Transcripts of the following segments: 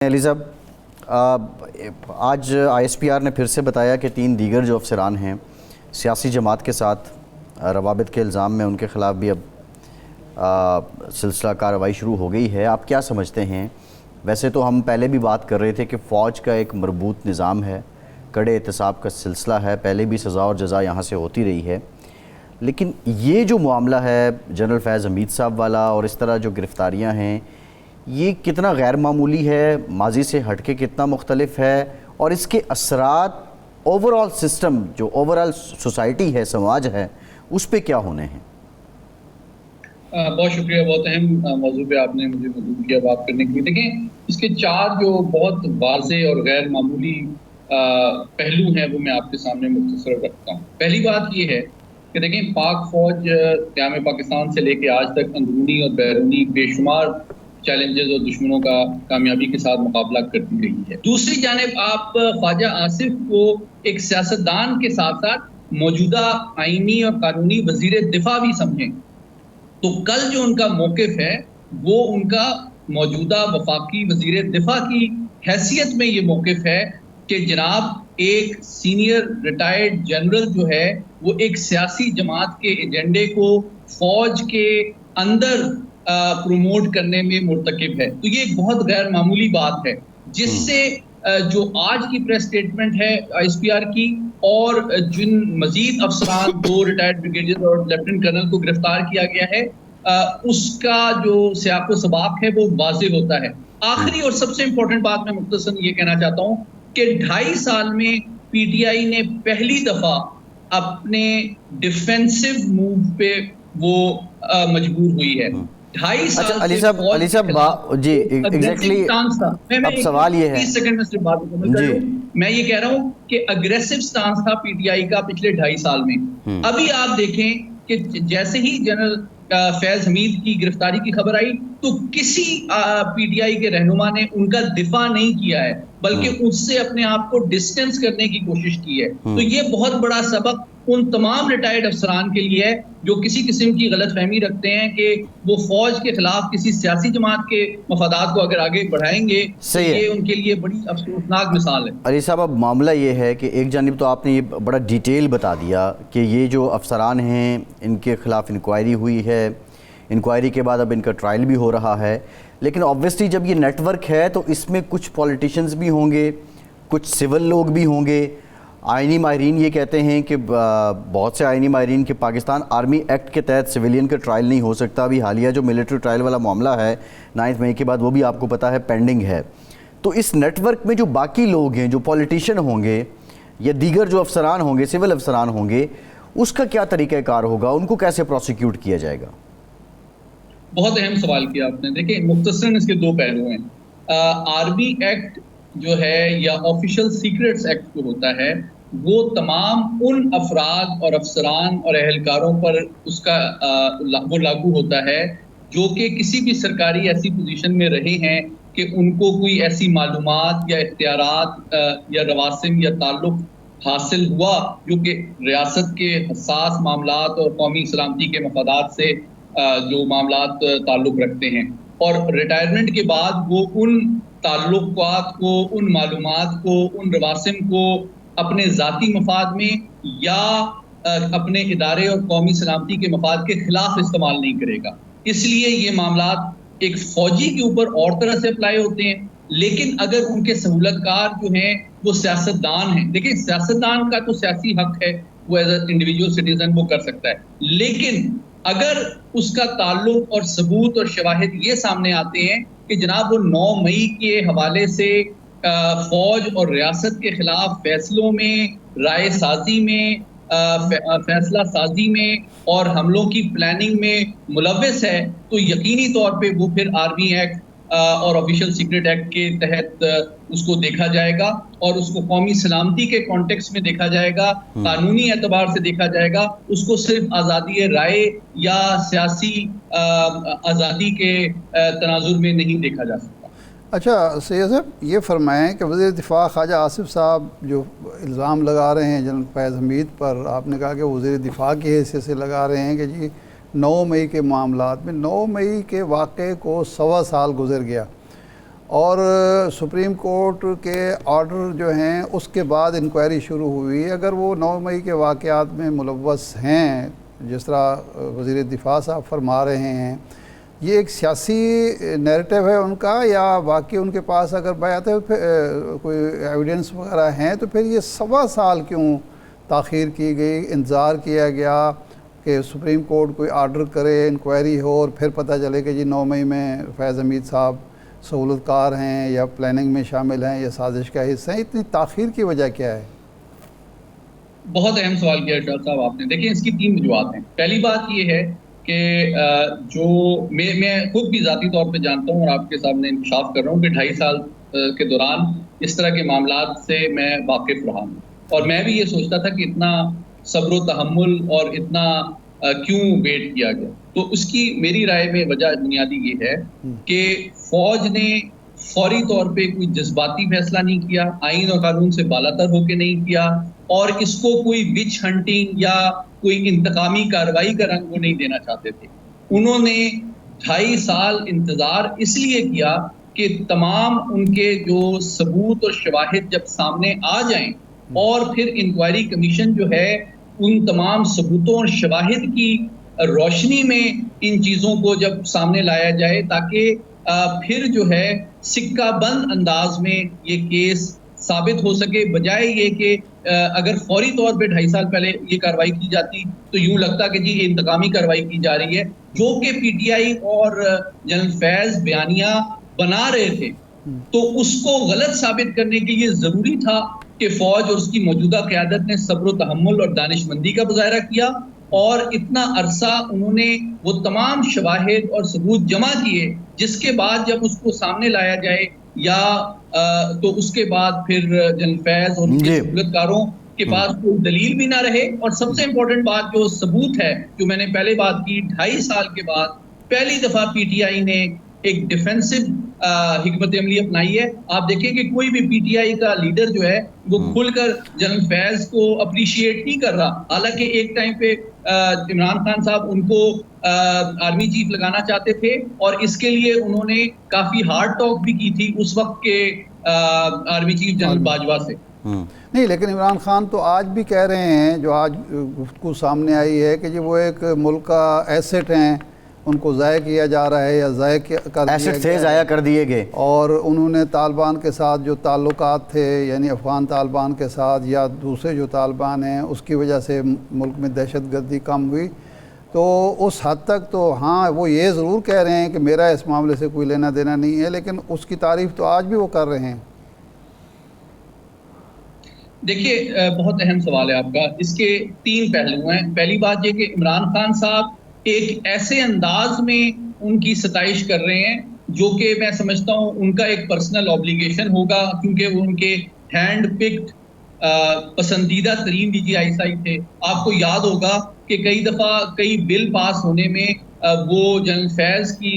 अली साहब, आज ISPR ने फिर से बताया कि 3 दीगर जो अफसरान हैं सियासी जमात के साथ रवाबित के इल्ज़ाम में, उनके ख़िलाफ़ भी अब सिलसिला कार्रवाई शुरू हो गई है। आप क्या समझते हैं? वैसे तो हम पहले भी बात कर रहे थे कि फ़ौज का एक मरबूत निज़ाम है, कड़े एहतसाब का सिलसिला है, पहले भी सज़ा और जज़ा यहाँ से होती रही है, लेकिन ये जो मामला है जनरल फैज़ हमीद साहब वाला और इस तरह जो गिरफ़्तारियाँ हैं, ये कितना गैर मामूली है, माजी से हटके कितना मुख्तलिफ है, और इसके असरात ओवरऑल सिस्टम, जो ओवरऑल सोसाइटी है, समाज है, उस पे क्या होने हैं? बहुत शुक्रिया, बहुत अहम मौजू पे आपने मुझे मदद किया बात करने के लिए। देखें, इसके 4 जो बहुत वाज़े और गैर मामूली पहलू हैं वो मैं आपके सामने मुख्तसर रखता हूँ। पहली बात ये है कि देखें, पाक फ़ौज क़याम पाकिस्तान से लेके आज तक अंदरूनी और बैरूनी बेशुमार चैलेंजेस और दुश्मनों का कामयाबी के साथ मुकाबला करती रही है। दूसरी जानिब आप ख्वाजा आसिफ को एक सियासतदान के साथ साथ मौजूदा आईनी और कानूनी वज़ीर दिफा भी समझें, तो कल जो उनका मौक़िफ़ है वो उनका मौजूदा वफाकी वज़ीर दिफा की हैसियत में ये मौक़िफ़ है कि जनाब एक सीनियर रिटायर्ड जनरल जो है वो एक सियासी जमात के एजेंडे को फ़ौज के अंदर प्रमोट करने में मुर्तकिब है। तो ये एक बहुत गैर मामूली बात है, जिससे जो आज की प्रेस स्टेटमेंट है ISPR की और जिन मजीद अफसरान 2 रिटायर्ड ब्रिगेडियर और लेफ्टिनेंट कर्नल को गिरफ्तार किया गया है, उसका जो सियाको सबाक है वो वाज़ेह होता है। आखिरी और सबसे इम्पोर्टेंट बात मैं मुख्तसर ये कहना चाहता हूँ कि 2.5 साल में PTI ने पहली दफ़ा अपने डिफेंसिव मूव पे वो मजबूर हुई है। 2.5 साल। अच्छा अली साहब जी एग्जैक्टली, अब सवाल ये है, 30 सेकंड में सिर्फ बात मुकम्मल कर लूं। मैं ये कह रहा हूँ कि अग्रेसिव स्टांस था PTI का पिछले 2.5 साल में। अभी आप देखें कि जैसे ही जनरल फैज हमीद की गिरफ्तारी की खबर आई तो किसी PTI के रहनुमा ने उनका दिफा नहीं किया है, बल्कि उससे अपने आप को डिस्टेंस करने की कोशिश की है। तो ये बहुत बड़ा सबक उन तमाम रिटायर्ड अफसरान के लिए है जो किसी किस्म की गलतफहमी रखते हैं कि वो फौज के खिलाफ किसी सियासी जमात के मफादात को अगर आगे बढ़ाएंगे तो ये उनके लिए बड़ी अफसोसनाक मिसाल है। अली साहब, अब मामला ये है कि एक जानिब तो आपने ये बड़ा डिटेल बता दिया कि ये जो अफसरान हैं इनके खिलाफ इंक्वायरी हुई है, इंक्वायरी के बाद अब इनका ट्रायल भी हो रहा है, लेकिन ऑब्वियसली जब ये नेटवर्क है तो इसमें कुछ पॉलिटिशियंस भी होंगे, कुछ सिविल लोग भी होंगे। आइनी माहिरीन ये कहते हैं कि बहुत से आइनी माहिरीन के पाकिस्तान आर्मी एक्ट के तहत सिविलियन का ट्रायल नहीं हो सकता। अभी हालिया जो मिलिट्री ट्रायल वाला मामला है 9 मई के बाद, वो भी आपको पता है पेंडिंग है। तो इस नेटवर्क में जो बाकी लोग हैं, जो पॉलिटिशियन होंगे या दीगर जो अफसरान होंगे, सिविल अफसरान होंगे, उसका क्या तरीक़ाकार होगा? उनको कैसे प्रोसिक्यूट किया जाएगा? बहुत अहम सवाल किया आपने। देखिए, मुख्तसरन इसके 2 पहलू हैं। आर्मी एक्ट जो है या ऑफिशियल सीक्रेट्स एक्ट जो होता है वो तमाम उन अफराद और अफसरान और अहलकारों पर उसका वो लागू होता है जो कि किसी भी सरकारी ऐसी पोजीशन में रहे हैं कि उनको कोई ऐसी मालूमात या इख्तियारात या रवासिम या ताल्लुक़ हासिल हुआ जो कि रियासत के हसास मामलात और कौमी सलामती के मफादात से जो मामलात ताल्लुक़ रखते हैं, और रिटायरमेंट के बाद वो उन ताल्लुकात को, उन मालूमात को, उन रवासिम को अपने ज़ाती मफाद में या अपने इदारे और कौमी सलामती के मफाद के खिलाफ इस्तेमाल नहीं करेगा। इसलिए ये मामलात एक फ़ौजी के ऊपर और तरह से अप्लाई होते हैं, लेकिन अगर उनके सहूलतकार जो हैं वो सियासतदान हैं। देखिए, सियासतदान का तो सियासी हक है, वो एज ए इंडिविजुअल सिटीजन वो कर सकता है, लेकिन अगर उसका ताल्लुक और सबूत और शवाहिद ये सामने आते हैं कि जनाब वो 9 मई के हवाले से फौज और रियासत के खिलाफ फैसलों में, राय साजी में, फैसला साजी में और हमलों की प्लानिंग में मुलव्वस है, तो यकीनी तौर पे वो फिर आर्मी एक्ट और ऑफिशियल सीक्रेट एक्ट के तहत उसको देखा जाएगा और उसको कौमी सलामती के कॉन्टेक्स्ट में देखा जाएगा, कानूनी एतबार से देखा जाएगा। उसको सिर्फ आज़ादी राय या सियासी आज़ादी के तनाजुर में नहीं देखा जा सकता। अच्छा सैयद साहब, ये फरमाएं कि वज़ीर दिफा ख्वाजा आसिफ साहब जो इल्ज़ाम लगा रहे हैं जनरल फैज़ हमीद पर, आपने कहा कि वज़ीर दिफा की हैसियत से लगा रहे हैं कि जी 9 मई के मामलात में, 9 मई के वाक़े को 1.25 साल गुजर गया और सुप्रीम कोर्ट के ऑर्डर जो हैं उसके बाद इंक्वायरी शुरू हुई। अगर वो 9 मई के वाक़यात में मुलव्वस हैं, जिस तरह वज़ीर दिफ़ा साहब फरमा रहे हैं, ये एक सियासी नैरेटिव है उनका, या वाकई उनके पास अगर बात है कोई एविडेंस वगैरह हैं, तो फिर ये 1.25 साल क्यों ताख़ीर की गई, इंतज़ार किया गया कि सुप्रीम कोर्ट कोई आर्डर करे, इंक्वायरी हो और फिर पता चले कि जी 9 मई में फैज़ हमीद साहब सहूलतकार हैं या प्लानिंग में शामिल हैं या साजिश का हिस्सा हैं? इतनी ताख़ीर की वजह क्या है? बहुत अहम सवाल किया शाह साहब आपने। देखिए, इसकी 3 वजूहत हैं। पहली बात ये है कि जो मैं खुद भी ज़ाती तौर पे जानता हूँ और आपके सामने इंकशाफ कर रहा हूँ कि 2.5 साल के दौरान इस तरह के मामलात से मैं वाकिफ़ रहा हूँ, और मैं भी ये सोचता था कि इतना सब्र तहम्मुल और इतना क्यों वेट किया गया। तो उसकी मेरी राय में वजह बुनियादी ये है कि फ़ौज ने फौरी तौर पे कोई जज्बाती फैसला नहीं किया, आइन और कानून से बालातर होकर नहीं किया, और इसको कोई विच हंटिंग या कोई इंतकामी कार्रवाई का रंग वो नहीं देना चाहते थे। उन्होंने 2.5 साल इंतजार इसलिए किया कि तमाम उनके जो सबूत और शवाहिद जब सामने आ जाएं, और फिर इंक्वायरी कमीशन जो है उन तमाम सबूतों और शवाहिद की रोशनी में इन चीज़ों को जब सामने लाया जाए, ताकि फिर जो है सिक्का बंद अंदाज में ये केस साबित हो सके, बजाय ये कि अगर फौरी तौर पे 2.5 साल पहले ये कार्रवाई की जाती तो यूं लगता कि जी ये इंतकामी कार्रवाई की जा रही है, जो कि पीटीआई और जनरल फैज बयानिया बना रहे थे। तो उसको गलत साबित करने के लिए ज़रूरी था कि फ़ौज और उसकी मौजूदा क़यादत ने सब्र तहम्मुल और दानिशमंदी का मुज़ाहरा किया, और इतना अरसा उन्होंने वो तमाम शवाहिद और सबूत जमा किए, जिसके बाद जब उसको सामने लाया जाए या तो उसके बाद फिर जनरल फैज और उनके सहूलतकारों के पास कोई दलील भी ना रहे। और सबसे इम्पोर्टेंट बात जो सबूत है, जो मैंने पहले बात की, 2.5 साल के बाद पहली दफ़ा पीटीआई ने एक डिफेंसिव हिकमत अमली अपनाई है। आप देखें कि कोई भी पीटीआई का लीडर जो है वो खुलकर जनरल फैज को अप्रिशिएट नहीं कर रहा, हालांकि एक टाइम पे इमरान खान साहब उनको आर्मी चीफ लगाना चाहते थे, और इसके लिए उन्होंने काफी हार्ड टॉक भी की थी उस वक्त के आर्मी चीफ जनरल बाजवा से। नहीं, लेकिन इमरान खान तो आज भी कह रहे हैं, जो आज गुफ्तगू सामने आई है, कि जी वो एक मुल्क का एसेट हैं, उनको ज़ाया किया जा रहा है या ज़ाया कर एसेट थे, ज़ाया कर दिए गए। और उन्होंने तालिबान के साथ जो ताल्लुकात थे, यानी अफ़गान तालिबान के साथ या दूसरे जो तालिबान हैं, उसकी वजह से मुल्क में दहशतगर्दी कम हुई। तो उस हद तक तो हाँ, वो ये ज़रूर कह रहे हैं कि मेरा इस मामले से कोई लेना देना नहीं है, लेकिन उसकी तारीफ़ तो आज भी वो कर रहे हैं। देखिए, बहुत अहम सवाल है आपका। इसके 3 पहलू हैं। पहली बात ये कि इमरान खान साहब एक ऐसे अंदाज में उनकी सताइश कर रहे हैं जो कि मैं समझता हूँ उनका एक पर्सनल ऑब्लिगेशन होगा, क्योंकि वो उनके हैंड पिक्ड पसंदीदा तरीन DGI थे। आपको याद होगा कि कई दफ़ा कई बिल पास होने में वो जनरल फैज की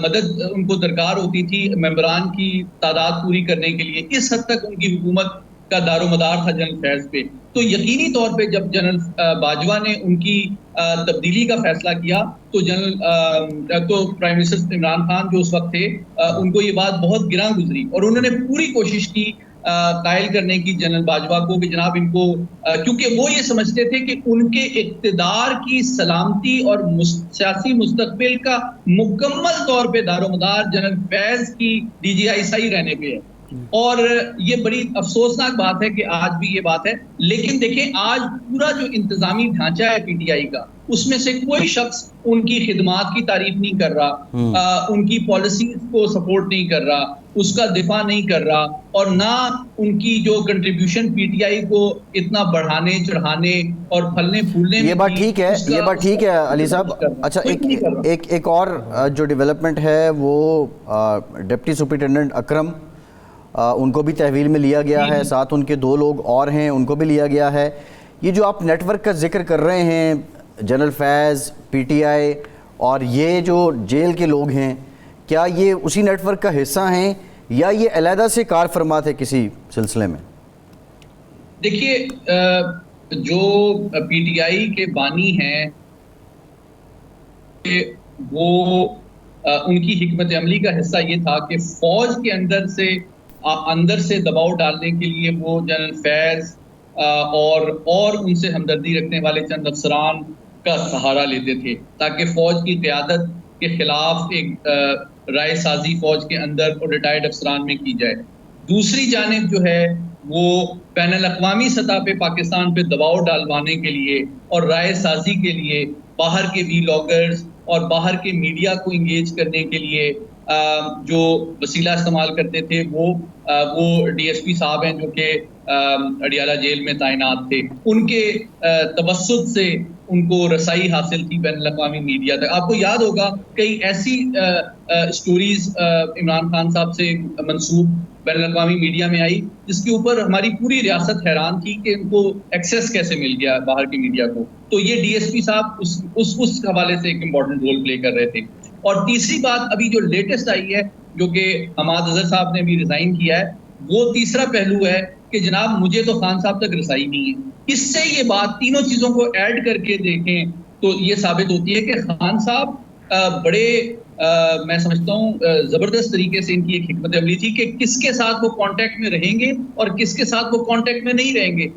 मदद उनको दरकार होती थी मेंबरान की तादाद पूरी करने के लिए। इस हद तक उनकी हुकूमत का दारोमदार था जनरल फैज पे। तो यकीनी तौर पे जब जनरल बाजवा ने उनकी तब्दीली का फैसला किया, तो प्राइम मिनिस्टर इमरान खान जो उस वक्त थे, उनको ये बात बहुत गिरां गुजरी, और उन्होंने पूरी कोशिश की कायल करने की जनरल बाजवा को कि जनाब इनको, क्योंकि वो ये समझते थे कि उनके इक़्तिदार की सलामती और सियासी मुस्तक़बिल का मुकम्मल तौर पे दारोमदार जनरल फैज की DGI रहने पे है। और ये बड़ी अफसोसनाक बात है कि आज भी ये बात है। लेकिन देखें, आज पूरा जो इंतजामी ढांचा है पीटीआई का, उसमें से कोई शख्स उनकी खिदमात की तारीफ नहीं कर रहा, उनकी पॉलिसीज को सपोर्ट नहीं कर रहा, उसका दिफा नहीं कर रहा, और ना उनकी जो कंट्रीब्यूशन पीटीआई को इतना बढ़ाने चढ़ाने और फलने फूलने में। ये बात ठीक है, ये बात ठीक है अली साहब। अच्छा, एक और जो डेवलपमेंट है वो डिप्टी सुपरिटेंडेंट अकरम, उनको भी तहवील में लिया गया है, साथ उनके 2 लोग और हैं, उनको भी लिया गया है। ये जो आप नेटवर्क का जिक्र कर रहे हैं, जनरल फैज़, पीटीआई और ये जो जेल के लोग हैं, क्या ये उसी नेटवर्क का हिस्सा हैं या ये अलहदा से कार फरमा थे किसी सिलसिले में? देखिए, जो पीटीआई के बानी हैं वो उनकी हिकमत अमली का हिस्सा ये था कि फौज के अंदर से दबाव डालने के लिए वो जनरल फैज़ और उनसे हमदर्दी रखने वाले चंद अफसरान का सहारा लेते थे ताकि फौज की क़यादत के खिलाफ एक राय साजी फौज के अंदर और रिटायर्ड अफसरान में की जाए। दूसरी जानिब जो है वो बैनुल अक़वामी सतह पे पाकिस्तान पे दबाव डालवाने के लिए और राय साजी के लिए बाहर के व्लॉगर्स और बाहर के मीडिया को इंगेज करने के लिए जो वसीला इस्तेमाल करते थे वो DSP साहब हैं जो कि अडियाला जेल में तैनात थे, उनके तवस्सुत से उनको रसाई हासिल थी बैनुल अक़वामी मीडिया तक। आपको याद होगा कई ऐसी स्टोरीज इमरान खान साहब से मंसूब बैनुल अक़वामी मीडिया में आई जिसके ऊपर हमारी पूरी रियासत हैरान थी कि उनको एक्सेस कैसे मिल गया बाहर की मीडिया को। तो ये DSP साहब उस हवाले से एक इम्पॉर्टेंट रोल प्ले कर रहे थे। और तीसरी बात अभी जो लेटेस्ट आई है जो कि हमाद अज़हर साहब ने भी रिज़ाइन किया है, वो तीसरा पहलू है कि जनाब मुझे तो खान साहब तक रसाई नहीं है। इससे ये बात तीनों चीज़ों को ऐड करके देखें तो ये साबित होती है कि खान साहब बड़े मैं समझता हूँ ज़बरदस्त तरीके से इनकी एक हिकमत अमली थी कि किसके साथ वो कांटेक्ट में रहेंगे और किसके साथ वो कांटेक्ट में नहीं रहेंगे।